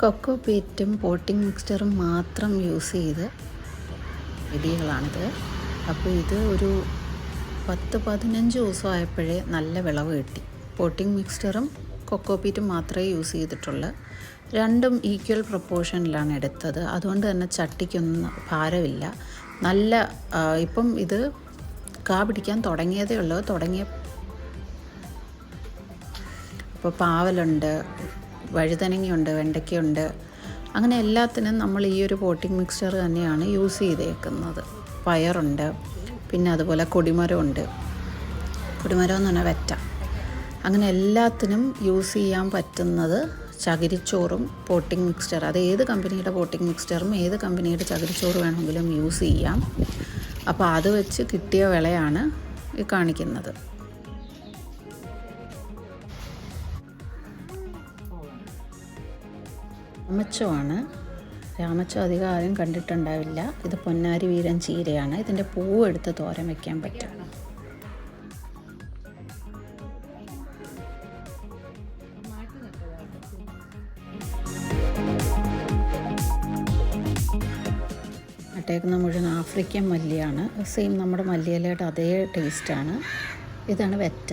Cocoa പീറ്റും potting മിക്സ്ചറും മാത്രം use ചെയ്ത് ചെടികളാണിത്. അപ്പോൾ ഇത് ഒരു 10-15 ദിവസമായപ്പോഴേ നല്ല വിളവ് കിട്ടി. പോട്ടിംഗ് മിക്സ്ചറും കൊക്കോ പീറ്റും മാത്രമേ യൂസ് ചെയ്തിട്ടുള്ളൂ. രണ്ടും ഈക്വൽ പ്രൊപ്പോർഷനിലാണ് എടുത്തത്. അതുകൊണ്ട് തന്നെ ചട്ടിക്കൊന്നും ഭാരമില്ല. നല്ല ഇപ്പം ഇത് കാ പിടിക്കാൻ തുടങ്ങിയതേ ഉള്ളൂ. ഇപ്പോൾ പാവലുണ്ട്, വഴുതനങ്ങയുണ്ട്, വെണ്ടയ്ക്കയുണ്ട്. അങ്ങനെ എല്ലാത്തിനും നമ്മൾ ഈ ഒരു പോട്ടിംഗ് മിക്സ്ചർ തന്നെയാണ് യൂസ് ചെയ്തേക്കുന്നത്. പയറുണ്ട്, പിന്നെ അതുപോലെ കൊടിമരമുണ്ട്. കൊടിമരം എന്ന് പറഞ്ഞാൽ വെറ്റ. അങ്ങനെ എല്ലാത്തിനും യൂസ് ചെയ്യാൻ പറ്റുന്നത് ചകിരിച്ചോറും പോട്ടിംഗ് മിക്സ്ചർ. അത് ഏത് കമ്പനിയുടെ പോട്ടിംഗ് മിക്സ്ചറും ഏത് കമ്പനിയുടെ ചകിരിച്ചോറ് വേണമെങ്കിലും യൂസ് ചെയ്യാം. അപ്പോൾ അത് വെച്ച് കിട്ടിയ വിളയാണ് ഈ കാണിക്കുന്നത്. രാമച്ചമാണ്. രാമച്ചം അധികം ആരും കണ്ടിട്ടുണ്ടാവില്ല. ഇത് പൊന്നാരി വീരൻ ചീരയാണ്. ഇതിൻ്റെ പൂവ് എടുത്ത് തോരൻ വയ്ക്കാൻ പറ്റും. നട്ടേക്കുന്ന മുഴുവൻ ആഫ്രിക്കൻ മല്ലിയാണ്. സെയിം നമ്മുടെ മല്ലിയിലയുടെ അതേ ടേസ്റ്റാണ്. ഇതാണ് വെറ്റ.